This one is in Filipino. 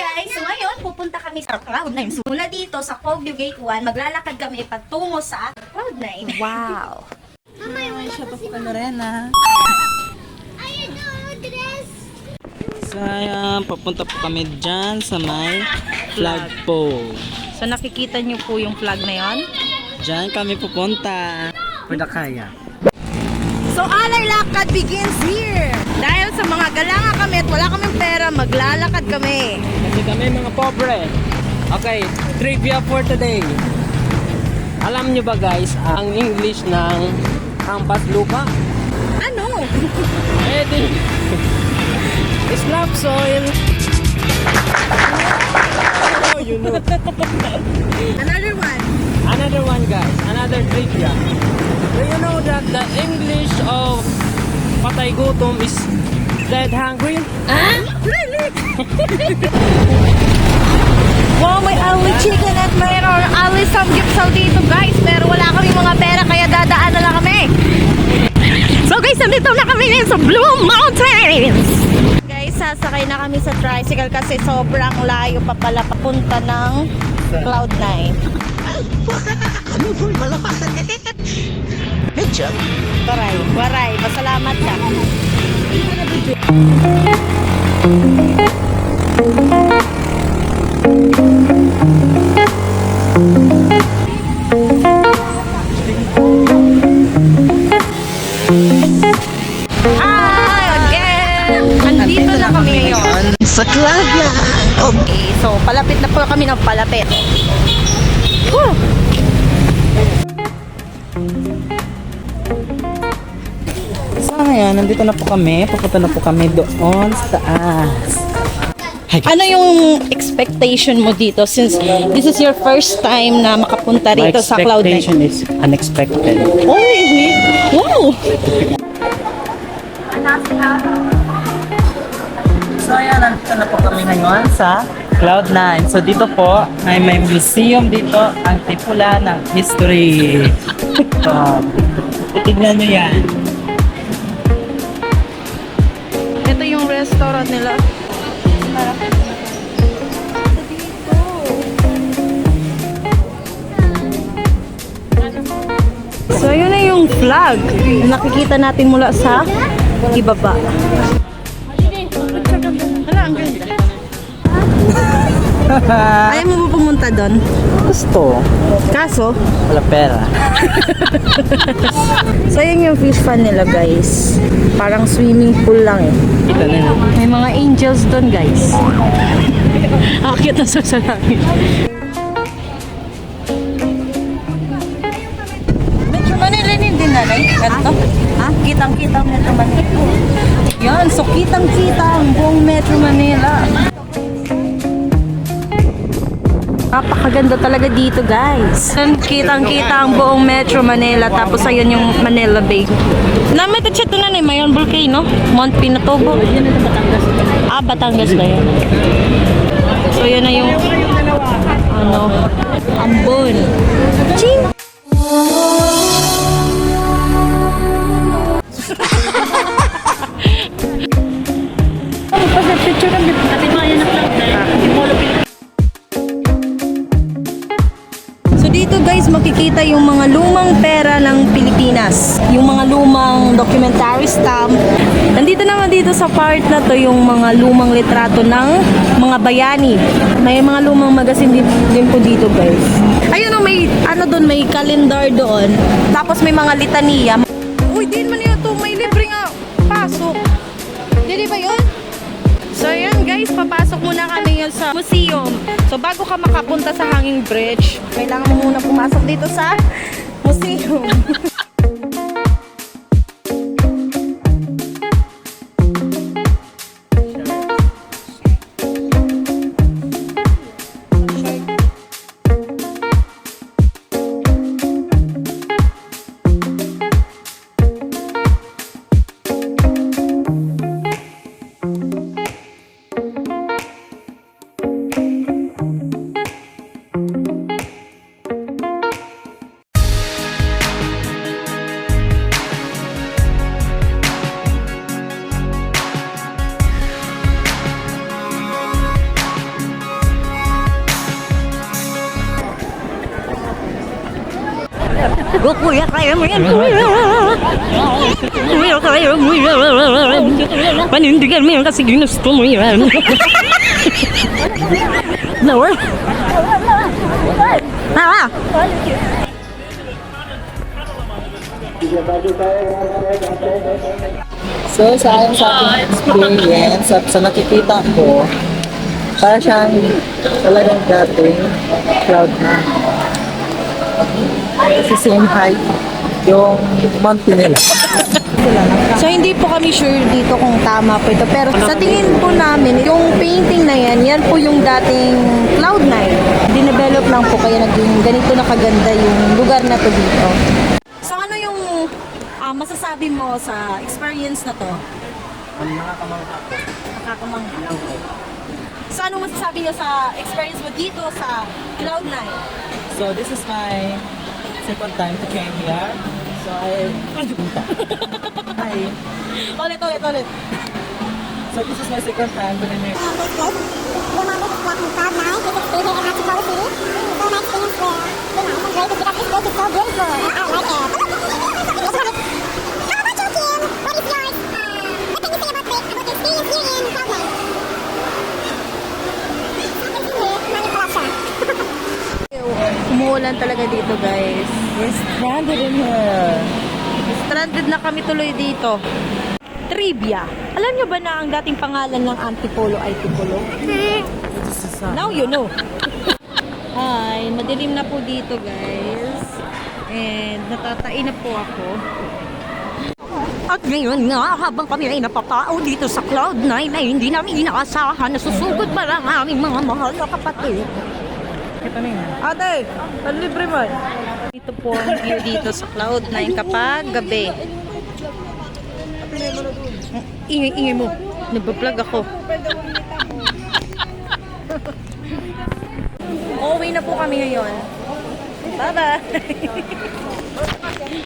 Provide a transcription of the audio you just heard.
guys! So ngayon, pupunta kami sa Cloud9. So mula dito sa Kogyo Gate 1, maglalakad kami patungo sa Cloud9. Wow! Ay, siya pa po ka Lorena. So, ayan, papunta po kami dyan sa may flagpole. So nakikita niyo po yung flag na yon? Dyan kami pupunta. Pwede kaya. So our lakad begins here! Dahil sa mga galanga kami at wala kaming pera, maglalakad kami. Kasi kami mga pobre. Okay, trivia for today. Alam nyo ba guys, ang English ng hampas lupa? Ano? Ready? Slap soil. Oh, you know. Another one. Another one guys, another trivia. Do you know that the English of patay gutom is dead hungry? Ah? Really? Wow, may ali chicken at mayroon ali samgyupsal dito guys. Pero wala kami mga pera kaya dadaan na lang kami. So guys, nandito na kami ngayon sa Blue Mountains. Guys, sasakay na kami sa tricycle kasi sobrang layo pa pala papunta ng Cloud9. Medyo. Waray, pasalamat ka. Hi again! Andito na kami ngayon. Sa club na. Okay, so palapit na po kami ng palapit. Whew! So ayan, nandito na po kami. Papunta na po kami doon sa taas. Ano yung expectation mo dito since this is your first time na makapunta rito sa Cloud9? expectation is unexpected. Oh, really? Wow! So ayan, nandito na po kami ngayon sa Cloud9. So dito po ay may museum dito, ang tipula ng history. So, titignan nyo yan. Ito yung restaurant nila. So, yun na yung flag na nakikita natin mula sa ibaba. Hala, ang ganda. Ayaw mo ba pumunta doon? Gusto. Kaso, Wala pera. so yun yung fish pan nila guys. Parang swimming pool lang eh. Kita na yun. May mga angels doon guys. Akit na sa langit. Metro Manila din nanay. Ganito? Ha? Kitang-kita ang Metro Manila. Yan, so kitang-kita ang buong Metro Manila. Napakaganda talaga dito guys. Kitang-kita ang buong Metro Manila. Tapos ayun yung Manila Bay. Namit at siya ito na mayon volcano. Mount Pinatubo. Ah, Batangas ba yun? So yun na yung Ambon. Ching! Pag-picture kang dati mo yan na dito guys, makikita yung mga lumang pera ng Pilipinas. Yung mga lumang documentary stamp. Nandito naman dito sa part na to yung mga lumang litrato ng mga bayani. May mga lumang magazine din po dito guys. Ayun may doon, may calendar doon. Tapos may mga litania. Uy, din man yun to. May libre nga pasok. Di ba yun? So yun guys, papasok muna kami yun sa museum. So bago ka makapunta sa Hanging Bridge, kailangan mo muna pumasok dito sa museum. Kuya, kaya mo yan, kuya. Kuya, kaya mo yan. Panindigan mo yan kasi ginusto mo yan. Lower. Ah! So, sa aking experience at sa nakikita ko, para siyang talagang dating Cloud9. Kasi same height yung mountain nila. So hindi po kami sure dito kung tama po ito. Pero sa tingin po namin, yung painting na yan po yung dating Cloud9. Dinevelop lang po kaya naging ganito na kaganda yung lugar na to dito. So ano yung masasabi mo sa experience na to? Nakakamangha. So ano masasabi niyo sa experience mo dito sa Cloud9? So, this is my second time to came here. So, Hi. Ulit. So, this is my second time to come here. Umuulan talaga dito, guys. We're stranded in here. Stranded na kami tuloy dito. Trivia. Alam nyo ba na ang dating pangalan ng Antipolo ay Tipolo? Now you know. Hi, madilim na po dito, guys. And natatain na po ako. At ngayon nga, habang kami ay napapao dito sa Cloud9 ay hindi namin inaasahan na susugod pa lang aming mga mahal na kapatid. Kita na yun. Ate, libre mo. Ito po ang view dito sa Cloud9 kapag gabi. Ingay mo. Nagbablog ako. Uuwi na po kami ngayon. Bye-bye!